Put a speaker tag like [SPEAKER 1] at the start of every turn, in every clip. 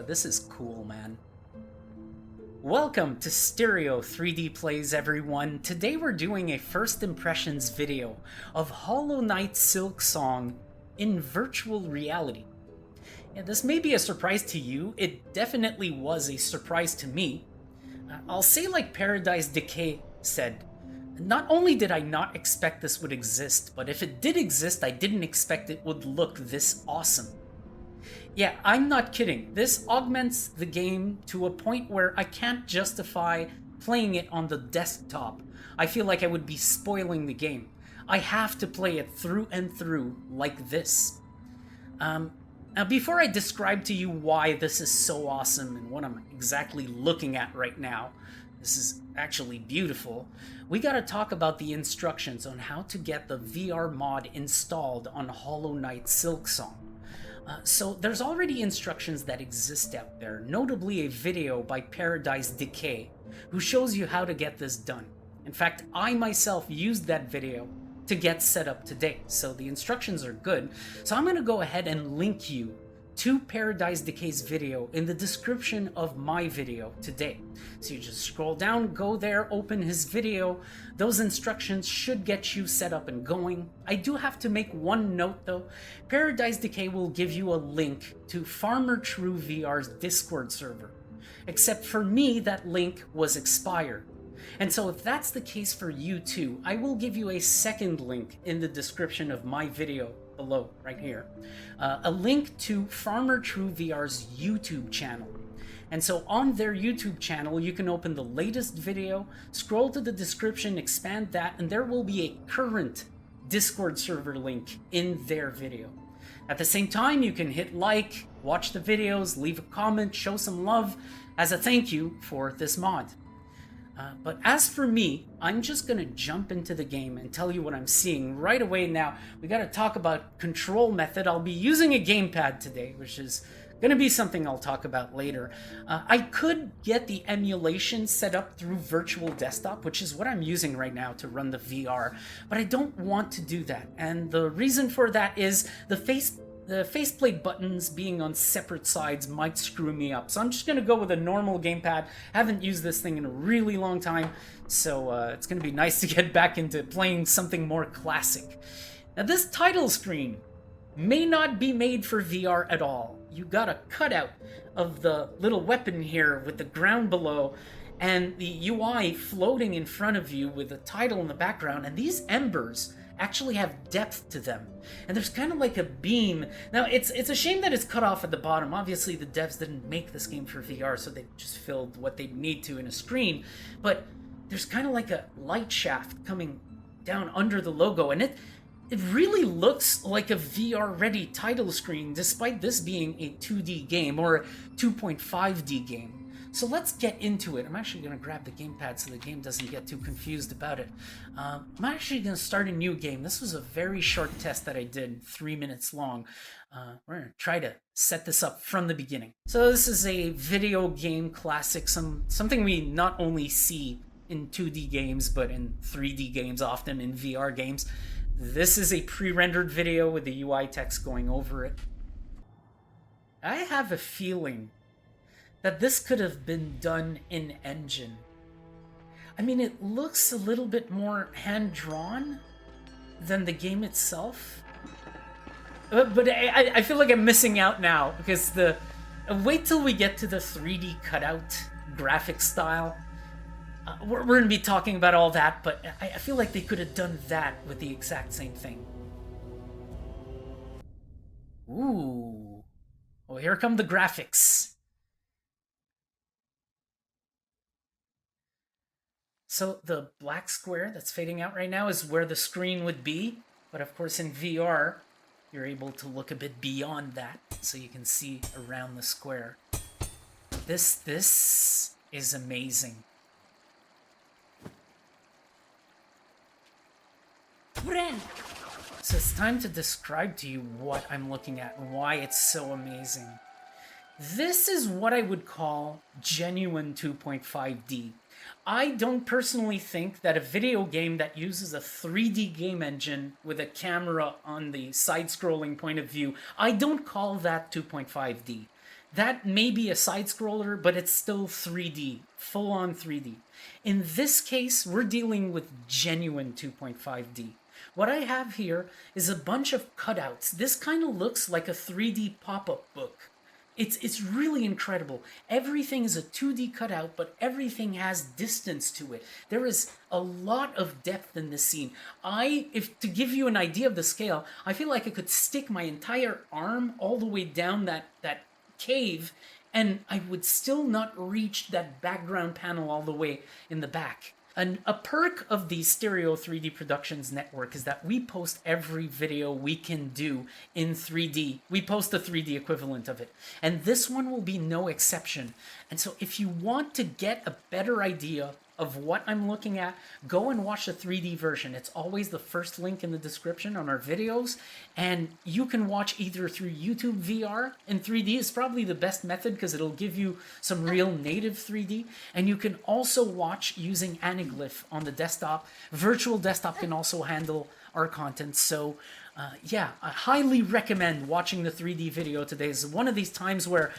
[SPEAKER 1] This is cool, man. Welcome to Stereo 3D Plays, everyone. Today we're doing a first impressions video of Hollow Knight Silksong in virtual reality. Yeah, this may be a surprise to you. It definitely was a surprise to me. I'll say like Paradise Decay said, not only did I not expect this would exist, but if it did exist, I didn't expect it would look this awesome. Yeah, I'm not kidding. This augments the game to a point where I can't justify playing it on the desktop. I feel like I would be spoiling the game. I have to play it through and through like this. Now, before I describe to you why this is so awesome and what I'm exactly looking at right now, this is actually beautiful, we gotta talk about the instructions on how to get the VR mod installed on Hollow Knight Silksong. So there's already instructions that exist out there, notably a video by Paradise Decay, who shows you how to get this done. In fact, I myself used that video to get set up today, so the instructions are good. So I'm going to go ahead and link you to Paradise Decay's video in the description of my video today. So you just scroll down, go there, open his video. Those instructions should get you set up and going. I do have to make one note though. Paradise Decay will give you a link to FarmerTrueVR's Discord server. Except for me, that link was expired. And so if that's the case for you too, I will give you a second link in the description of my video below, right here. A link to FarmerTrueVR's YouTube channel. And so on their YouTube channel, you can open the latest video, scroll to the description, expand that, and there will be a current Discord server link in their video. At the same time, you can hit like, watch the videos, leave a comment, show some love as a thank you for this mod. But as for me, I'm just gonna jump into the game and tell you what I'm seeing right away now. We gotta talk about control method. I'll be using a gamepad today, which is gonna be something I'll talk about later. I could get the emulation set up through virtual desktop, which is what I'm using right now to run the VR, but I don't want to do that. And the reason for that is the faceplate buttons being on separate sides might screw me up. So I'm just going to go with a normal gamepad. Haven't used this thing in a really long time, so it's going to be nice to get back into playing something more classic. Now this title screen may not be made for VR at all. You got a cutout of the little weapon here with the ground below and the UI floating in front of you with the title in the background, and these embers actually have depth to them, and there's kind of like a beam. Now it's a shame that it's cut off at the bottom. Obviously the devs didn't make this game for VR, so they just filled what they need to in a screen, but there's kind of like a light shaft coming down under the logo, and it really looks like a VR ready title screen despite this being a 2D game or a 2.5D game. So let's get into it. I'm actually going to grab the gamepad so the game doesn't get too confused about it. I'm actually going to start a new game. This was a very short test that I did, 3 minutes long. We're going to try to set this up from the beginning. So this is a video game classic, something we not only see in 2D games, but in 3D games, often in VR games. This is a pre-rendered video with the UI text going over it. I have a feeling that this could have been done in engine. I mean, it looks a little bit more hand-drawn than the game itself. But I feel like I'm missing out now, because wait till we get to the 3D cutout graphic style. We're going to be talking about all that, but I feel like they could have done that with the exact same thing. Ooh. Well, here come the graphics. So the black square that's fading out right now is where the screen would be, but of course in VR, you're able to look a bit beyond that, so you can see around the square. This is amazing. So it's time to describe to you what I'm looking at and why it's so amazing. This is what I would call genuine 2.5D. I don't personally think that a video game that uses a 3D game engine with a camera on the side-scrolling point of view, I don't call that 2.5D. that may be a side-scroller, but it's still 3D, full-on 3D. In this case, we're dealing with genuine 2.5D. What I have here is a bunch of cutouts. This kind of looks like a 3D pop-up book. It's really incredible. Everything is a 2D cutout, but everything has distance to it. There is a lot of depth in this scene. If to give you an idea of the scale, I feel like I could stick my entire arm all the way down that cave, and I would still not reach that background panel all the way in the back. And a perk of the Stereo 3D Productions network is that we post every video we can do in 3D. We post the 3D equivalent of it. And this one will be no exception. And so if you want to get a better idea of what I'm looking at, go and watch the 3D version. It's always the first link in the description on our videos, and you can watch either through UUVR in 3D. Is probably the best method because it'll give you some real native 3D, and you can also watch using Anaglyph on the desktop. Virtual Desktop can also handle our content, so yeah, I highly recommend watching the 3D video today. It's one of these times where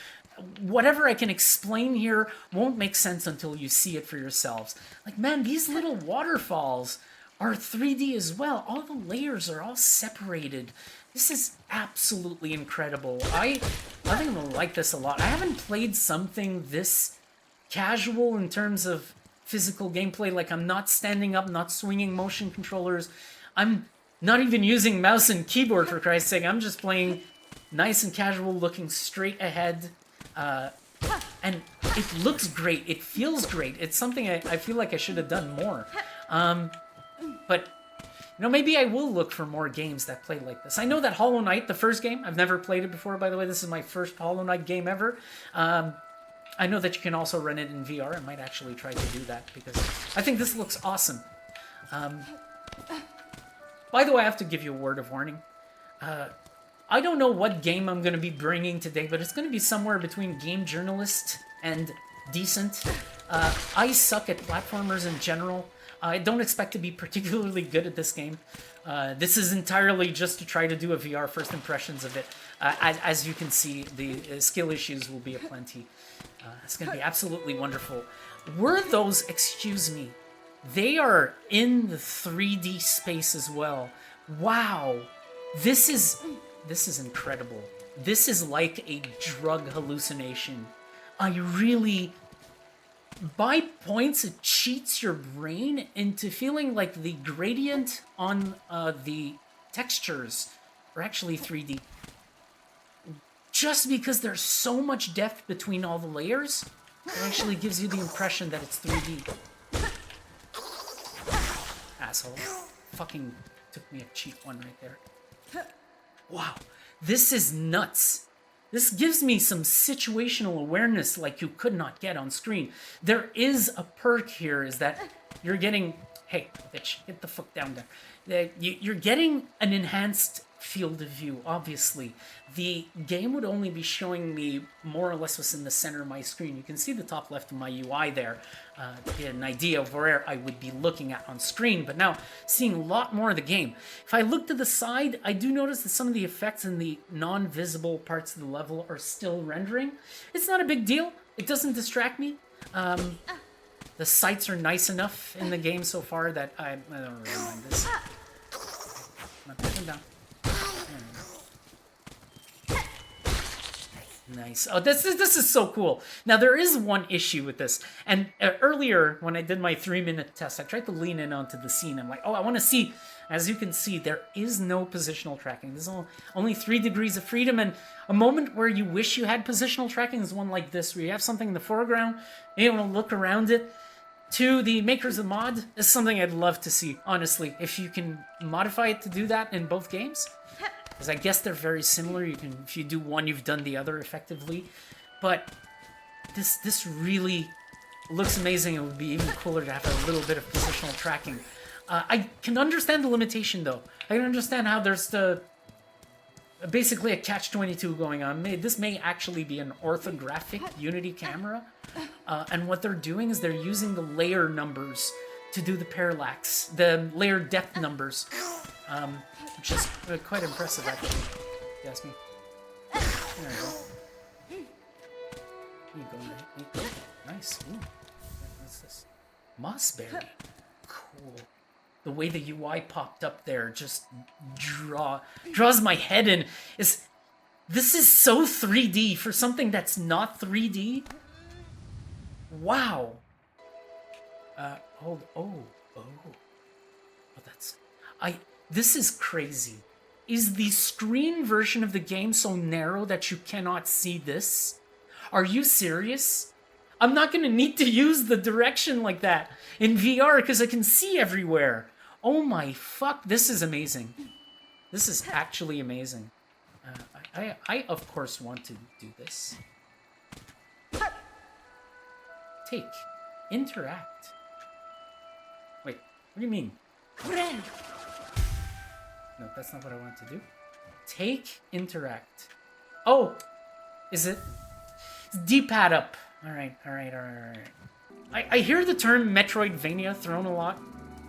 [SPEAKER 1] whatever I can explain here won't make sense until you see it for yourselves. Like, man, these little waterfalls are 3D as well. All the layers are all separated. This is absolutely incredible. I think I'm gonna like this a lot. I haven't played something this casual in terms of physical gameplay. Like, I'm not standing up, not swinging motion controllers. I'm not even using mouse and keyboard, for Christ's sake. I'm just playing nice and casual, looking straight ahead. And it looks great. It feels great. It's something I feel like I should have done more. But, you know, maybe I will look for more games that play like this. I know that Hollow Knight, the first game, I've never played it before, by the way. This is my first Hollow Knight game ever. I know that you can also run it in VR. I might actually try to do that because I think this looks awesome. By the way, I have to give you a word of warning. I don't know what game I'm going to be bringing today, but it's going to be somewhere between game journalist and decent. I suck at platformers in general. I don't expect to be particularly good at this game. This is entirely just to try to do a VR first impressions of it. As you can see, the skill issues will be aplenty. It's going to be absolutely wonderful. Were those, excuse me, they are in the 3D space as well. Wow. This is incredible. This is like a drug hallucination. By points, it cheats your brain into feeling like the gradient on the textures are actually 3D. Just because there's so much depth between all the layers, it actually gives you the impression that it's 3D. Asshole. Fucking took me a cheap one right there. Wow, this is nuts. This gives me some situational awareness like you could not get on screen. There is a perk here, is that you're getting... Hey, bitch, get the fuck down there. You're getting an enhanced field of view, obviously. The game would only be showing me more or less what's in the center of my screen. You can see the top left of my UI there to get an idea of where I would be looking at on screen, but now seeing a lot more of the game. If I look to the side, I do notice that some of the effects in the non-visible parts of the level are still rendering. It's not a big deal. It doesn't distract me. The sights are nice enough in the game so far that I don't really mind this. I'm pushing down. Nice. Oh, this is so cool. Now, there is one issue with this. And earlier, when I did my 3-minute test, I tried to lean in onto the scene. I'm like, oh, I want to see. As you can see, there is no positional tracking. There's only 3 degrees of freedom. And a moment where you wish you had positional tracking is one like this, where you have something in the foreground, and you want to look around it. To the makers of the mod, is something I'd love to see, honestly. If you can modify it to do that in both games. Because I guess they're very similar. You can, if you do one, you've done the other effectively. But this really looks amazing. It would be even cooler to have a little bit of positional tracking. I can understand the limitation, though. I can understand how there's basically a catch-22 going on. This may actually be an orthographic Unity camera. And what they're doing is they're using the layer numbers to do the parallax, the layer depth numbers. Which is quite impressive, actually, if you ask me. There we go. You go, right? Nice. Ooh. What's this? Mossberry. Cool. The way the UI popped up there just draws my head in. This is so 3D for something that's not 3D. Wow. This is crazy. Is the screen version of the game so narrow that you cannot see this? Are you serious? I'm not gonna need to use the direction like that in VR because I can see everywhere. Oh my fuck, this is amazing. This is actually amazing. I of course want to do this. Take. Interact. Wait, what do you mean? No, that's not what I want to do. Take, interact. Oh! Is it? D-pad up. Alright. I hear the term Metroidvania thrown a lot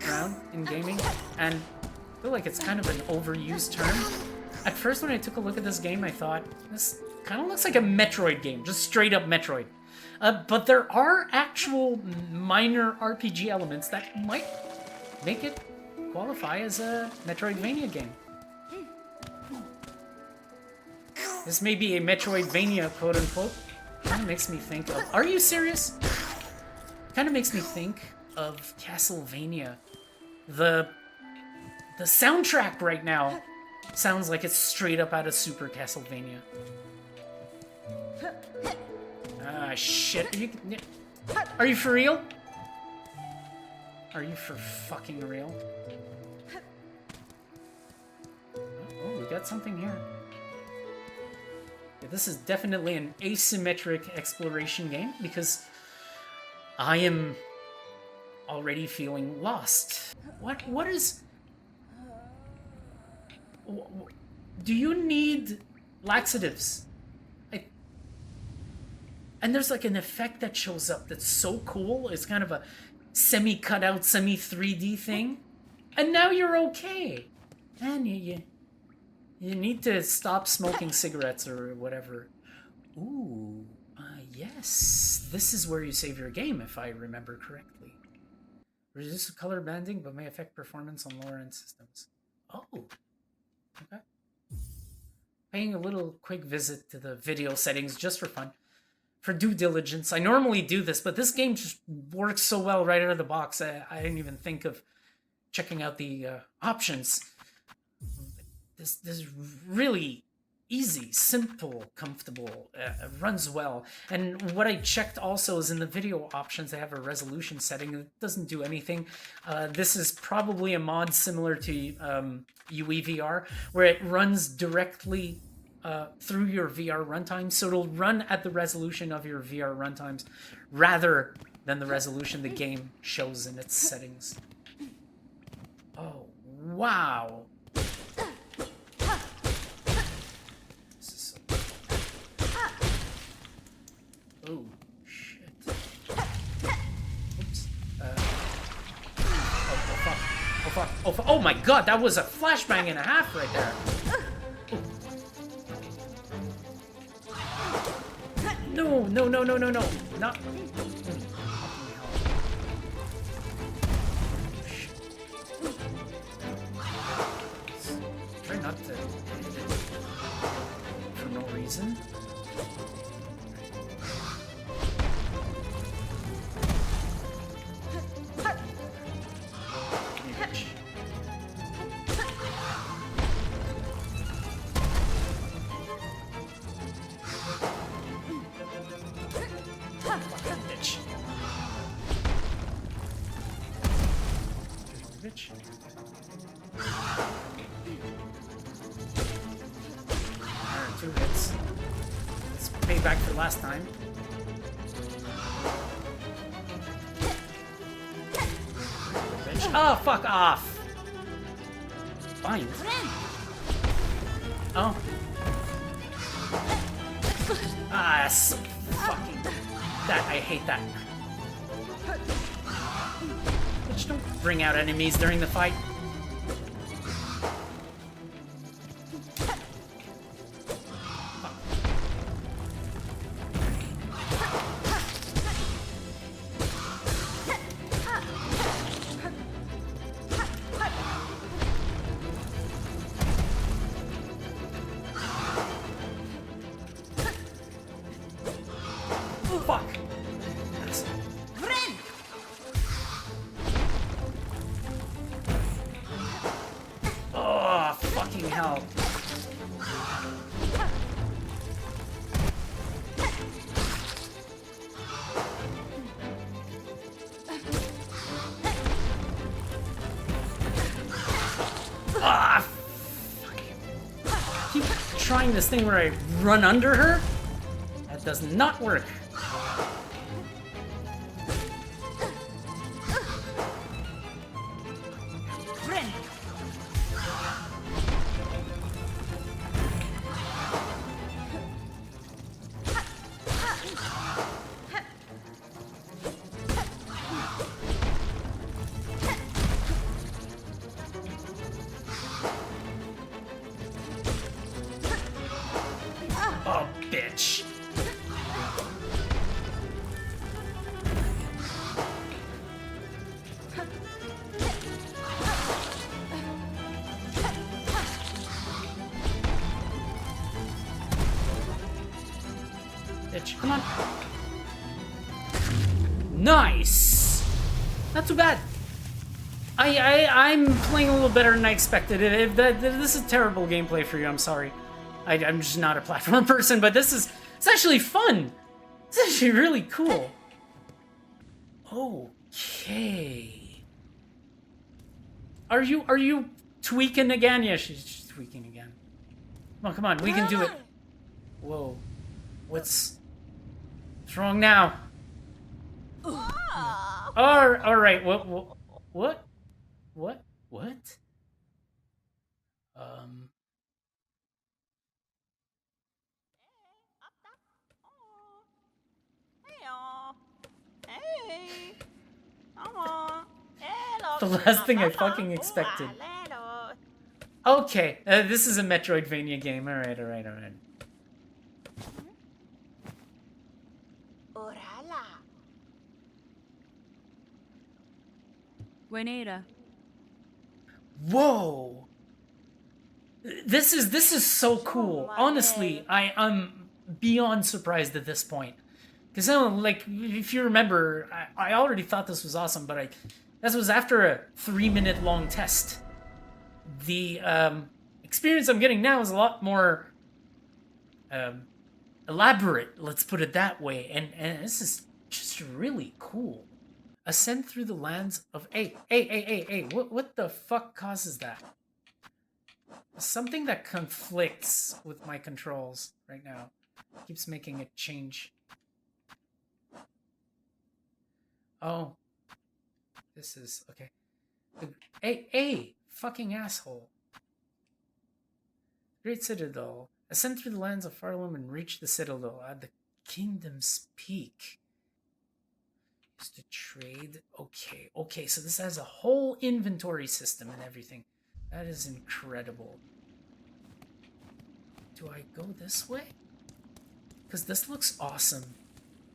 [SPEAKER 1] around in gaming, and I feel like it's kind of an overused term. At first, when I took a look at this game, I thought, this kind of looks like a Metroid game, just straight up Metroid. But there are actual minor RPG elements that might make it qualify as a Metroidvania game. This may be a Metroidvania, quote unquote. Kind of makes me think of... Are you serious? Kind of makes me think of Castlevania. The soundtrack right now sounds like it's straight up out of Super Castlevania. Ah, shit. Are you for real? Are you for fucking real? Oh, we got something here. Yeah, this is definitely an asymmetric exploration game because I am already feeling lost. What is... Do you need laxatives? And there's like an effect that shows up that's so cool. It's kind of a semi-cut out, semi-3D thing. And now you're okay. And you need to stop smoking cigarettes or whatever. Ooh, yes. This is where you save your game, if I remember correctly. Reduce color banding, but may affect performance on lower-end systems. Oh, okay. Paying a little quick visit to the video settings just for fun. For due diligence. I normally do this, but this game just works so well right out of the box. I didn't even think of checking out the options. This is really easy, simple, comfortable, runs well. And what I checked also is in the video options, they have a resolution setting that doesn't do anything. This is probably a mod similar to UUVR, where it runs directly through your VR runtime, so it'll run at the resolution of your VR runtimes rather than the resolution the game shows in its settings. Oh, wow. Oh, shit. Oops. Oh, fuck. Oh, my god, that was a flashbang and a half right there. No. Not... Try not to hit it for no reason. Back for last time. Oh, fuck off! Fine. Oh. Ah, so fucking... That, I hate that. Bitch, don't bring out enemies during the fight. Fuck! Oh, fucking hell. Ah! Keep trying this thing where I run under her? That does not work. Oh, bitch. Bitch, come on. Nice! Not too bad. I'm playing a little better than I expected. This is terrible gameplay for you, I'm sorry. I'm just not a platform person, but it's actually fun. It's actually really cool. Okay. Are you tweaking again? Yeah, she's tweaking again. Come on, we can do it. Whoa. What's wrong now? All right. What? The last thing I fucking expected. Okay, this is a Metroidvania game. All right.
[SPEAKER 2] Buenera.
[SPEAKER 1] Whoa! This is so cool. Honestly, I'm beyond surprised at this point. Because, like, if you remember, I already thought this was awesome, but this was after a 3-minute long test. The experience I'm getting now is a lot more elaborate, let's put it that way, and this is just really cool. Ascend through the lands of... Hey, what the fuck causes that? Something that conflicts with my controls right now. Keeps making it change. Oh. This is... Okay. Hey, fucking asshole. Great Citadel. Ascend through the lands of Farlum and reach the Citadel at the Kingdom's Peak. Used to trade. Okay, so this has a whole inventory system and everything. That is incredible. Do I go this way? Because this looks awesome.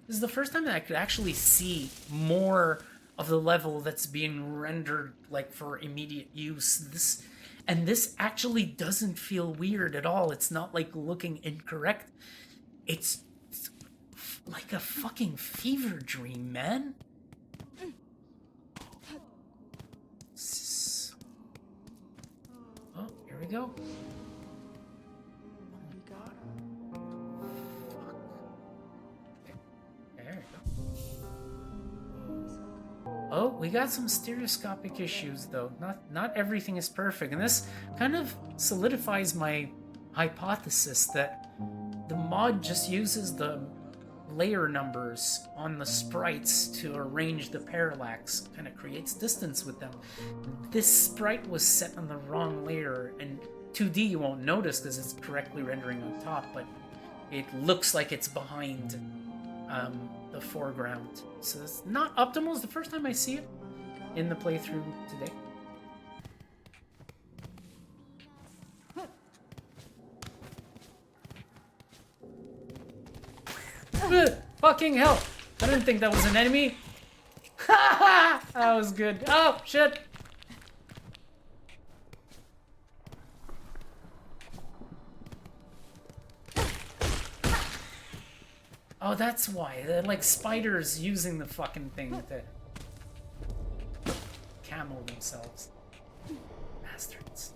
[SPEAKER 1] This is the first time that I could actually see more of the level that's being rendered like for immediate use. This actually doesn't feel weird at all. It's not like looking incorrect. It's like a fucking fever dream, man. Oh, here we go. Oh, we got some stereoscopic issues though. Not everything is perfect, and this kind of solidifies my hypothesis that the mod just uses the layer numbers on the sprites to arrange the parallax, kind of creates distance with them. This sprite was set on the wrong layer, and 2D you won't notice because it's correctly rendering on top, but it looks like it's behind the foreground. So it's not optimal. It's the first time I see it in the playthrough today. Fucking hell! I didn't think that was an enemy. Ha! That was good. Oh shit! Oh, that's why. They're like spiders using the fucking thing to camo themselves. Bastards.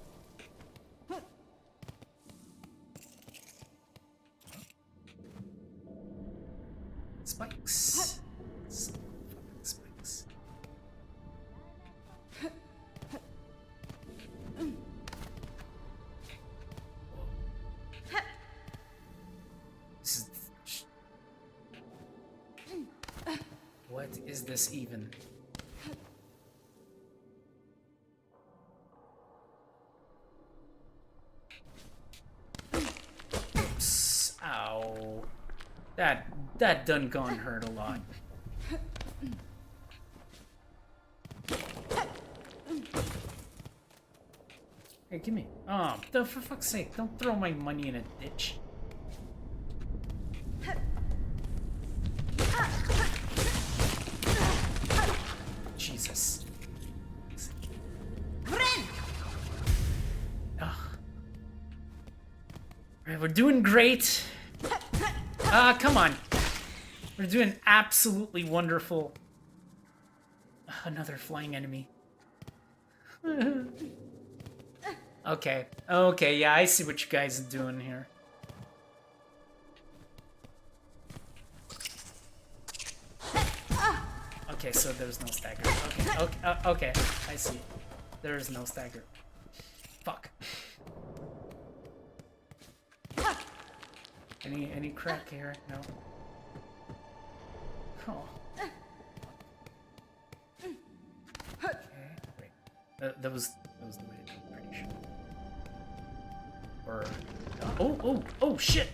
[SPEAKER 1] Spikes. Spikes. What is this even? Oops. Ow. That done gone hurt a lot. Hey, give me. Oh, for fuck's sake, don't throw my money in a ditch. Jesus. Ugh. Alright, we're doing great. Come on. We're doing absolutely wonderful. Another flying enemy. Okay. Okay, yeah, I see what you guys are doing here. Okay, so there's no stagger. Okay, okay, I see. There is no stagger. Fuck. Any crack here? No. Oh. Okay, wait. That was the way to do it, pretty sure. Or oh shit!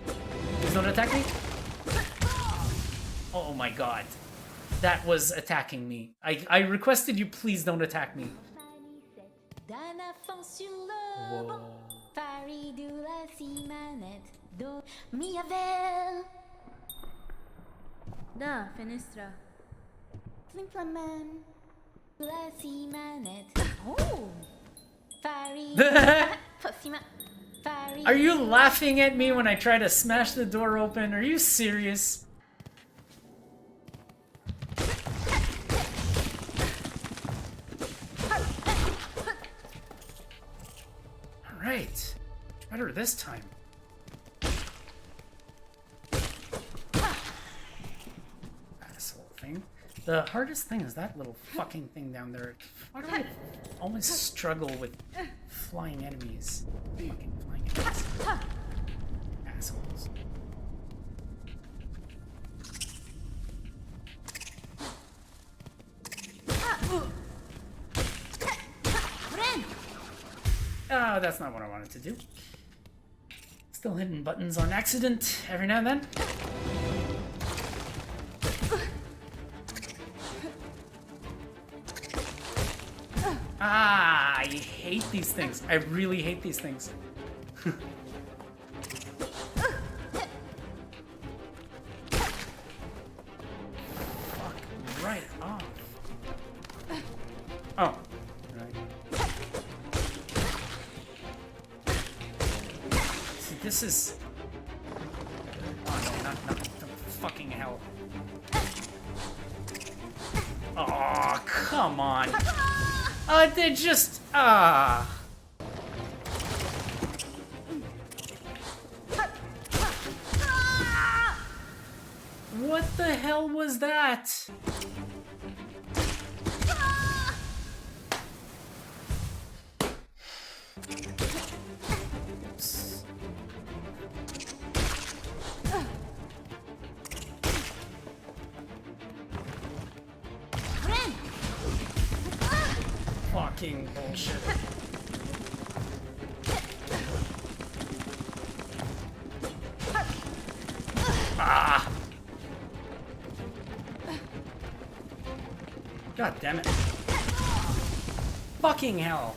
[SPEAKER 1] Please don't attack me. Oh my god. That was attacking me. I requested you please don't attack me. Whoa.
[SPEAKER 2] Da, fenestra. Oh.
[SPEAKER 1] Are you laughing at me when I try to smash the door open? Are you serious? Alright. Better this time. Asshole thing. The hardest thing is that little fucking thing down there. Why do I always struggle with flying enemies? Fucking flying enemies. Assholes. Oh, that's not what I wanted to do. Still hitting buttons on accident every now and then. I hate these things. I really hate these things. Fuck right off. Oh. Right. See, this is... Oh, no, not fucking hell. Oh, come on. They just... What the hell was that? Oops. Fucking bullshit. Ah! God damn it. Fucking hell.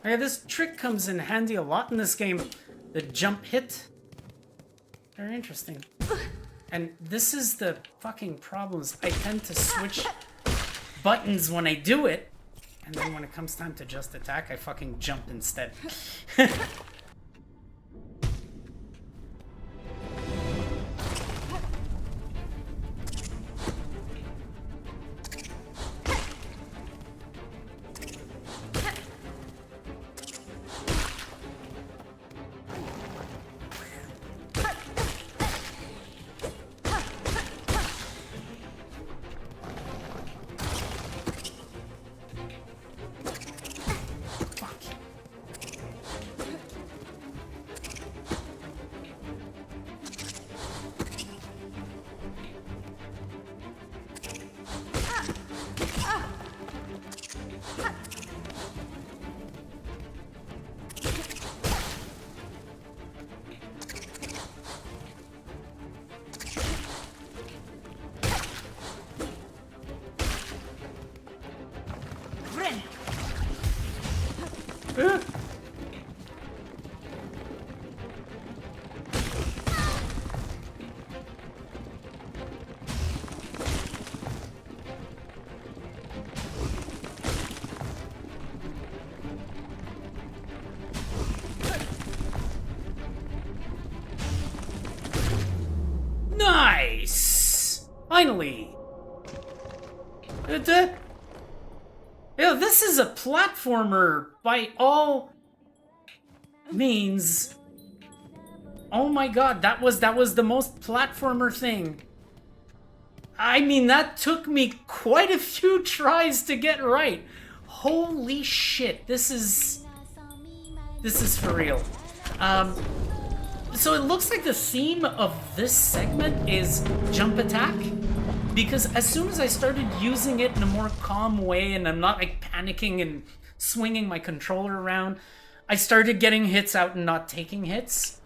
[SPEAKER 1] Okay, this trick comes in handy a lot in this game. The jump hit. Very interesting. And this is the fucking problems. I tend to switch buttons when I do it. And then when it comes time to just attack, I fucking jump instead. Nice! Finally! Yeah, this is a platformer by all means. Oh my god, that was the most platformer thing. I mean, that took me quite a few tries to get right. Holy shit, this is for real. So it looks like the theme of this segment is jump attack, because as soon as I started using it in a more calm way and I'm not like panicking and swinging my controller around, I started getting hits out and not taking hits.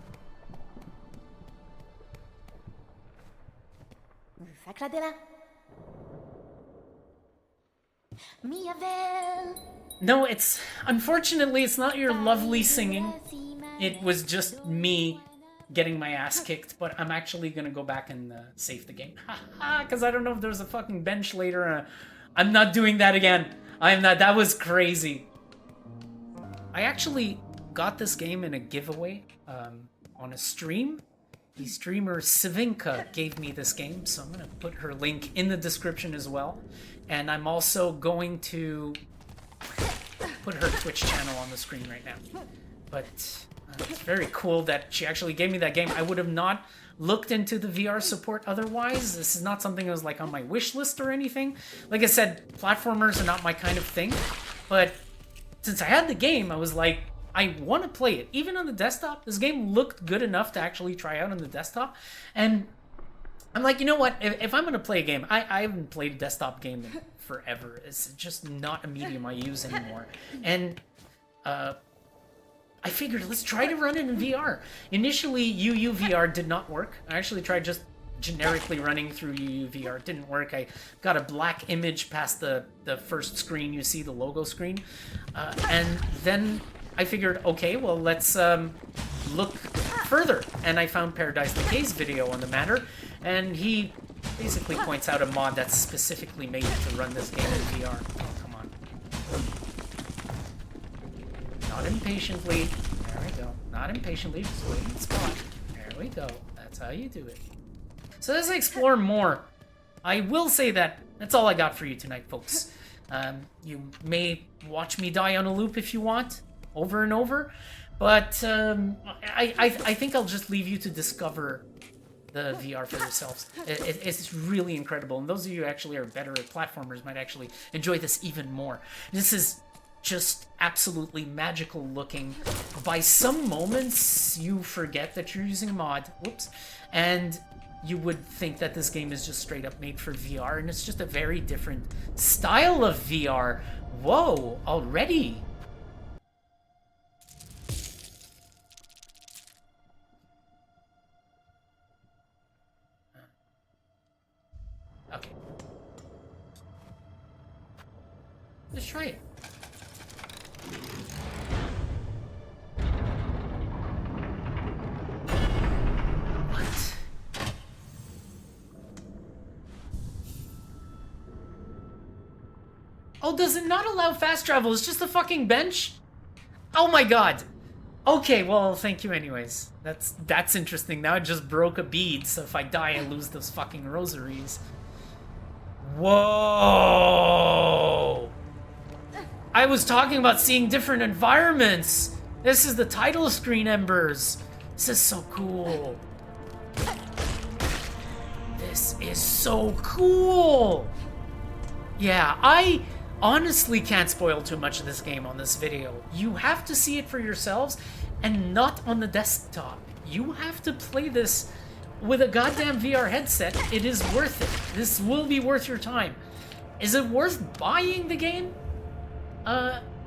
[SPEAKER 1] No, unfortunately it's not your lovely singing. It was just me getting my ass kicked, but I'm actually gonna go back and save the game. Because I don't know if there's a fucking bench later. I'm not doing that again. I'm not. That was crazy. I actually got this game in a giveaway on a stream. The streamer Cvnka gave me this game, so I'm gonna put her link in the description as well. And I'm also going to put her Twitch channel on the screen right now. But it's very cool that she actually gave me that game. I would have not looked into the VR support otherwise. This is not something that was like on my wish list or anything. Like I said, platformers are not my kind of thing. But since I had the game, I was like, I want to play it. Even on the desktop, this game looked good enough to actually try out on the desktop. And I'm like, you know what? If I'm going to play a game, I haven't played a desktop game in forever. It's just not a medium I use anymore. And I figured, let's try to run it in VR. Initially, UUVR did not work. I actually tried just generically running through UUVR. It didn't work. I got a black image past the first screen. You see the logo screen. And then I figured, okay, well, let's look further. And I found Paradise Decay's video on the matter. And he basically points out a mod that's specifically made to run this game in VR. Oh, come on. Not impatiently. There we go. Not impatiently. Just wait in the spot. There we go. That's how you do it. So as I explore more, I will say that that's all I got for you tonight, folks. You may watch me die on a loop if you want, over and over, but I think I'll just leave you to discover the VR for yourselves. It's really incredible, and those of you who actually are better at platformers might actually enjoy this even more. This is just absolutely magical looking. By some moments, you forget that you're using a mod. Whoops. And you would think that this game is just straight up made for VR, and it's just a very different style of VR. Whoa, already? Okay. Let's try it. Oh, does it not allow fast travel? It's just a fucking bench? Oh my god. Okay, well, thank you anyways. That's interesting. Now I just broke a bead, so if I die, I lose those fucking rosaries. Whoa! I was talking about seeing different environments. This is the title screen, Embers. This is so cool. This is so cool. Yeah, I honestly can't spoil too much of this game on this video. You have to see it for yourselves, and not on the desktop. You have to play this with a goddamn VR headset. It is worth it. This will be worth your time. Is it worth buying the game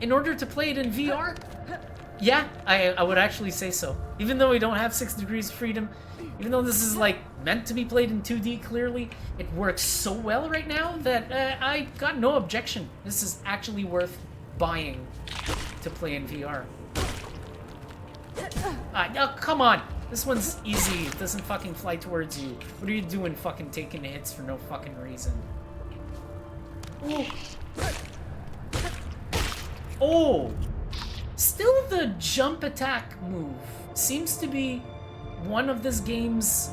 [SPEAKER 1] in order to play it in VR? Yeah, I would actually say so. Even though we don't have 6 degrees of freedom, even though this is like meant to be played in 2D clearly, it works so well right now that I got no objection. This is actually worth buying to play in VR. Oh, come on! This one's easy. It doesn't fucking fly towards you. What are you doing fucking taking hits for no fucking reason? Ooh. Oh! Still the jump attack move seems to be one of this game's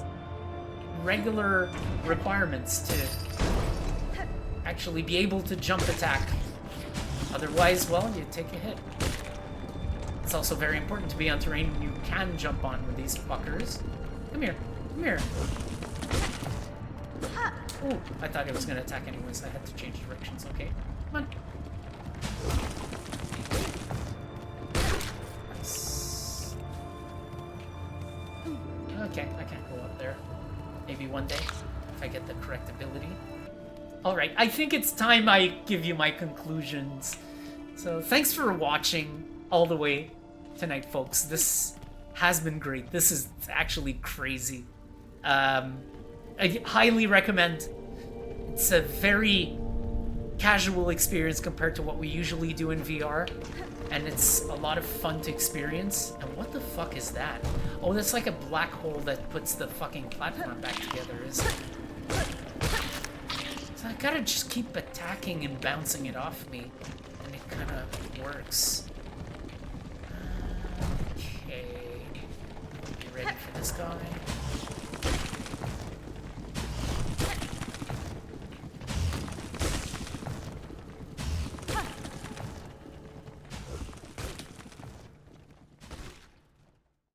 [SPEAKER 1] regular requirements to actually be able to jump attack. Otherwise, well, you take a hit. It's also very important to be on terrain you can jump on with these fuckers. Come here. Come here. Ooh, I thought it was going to attack anyways. I had to change directions. Okay, come on. Nice. Okay, I can't go up there. Maybe one day, if I get the correct ability. Alright, I think it's time I give you my conclusions. So, thanks for watching all the way tonight, folks. This has been great. This is actually crazy. I highly recommend. It's a very casual experience compared to what we usually do in VR, and it's a lot of fun to experience. And what the fuck is that? Oh, that's like a black hole that puts the fucking platform back together, isn't it? So I gotta just keep attacking and bouncing it off me, and it kind of works. Okay. You ready for this guy?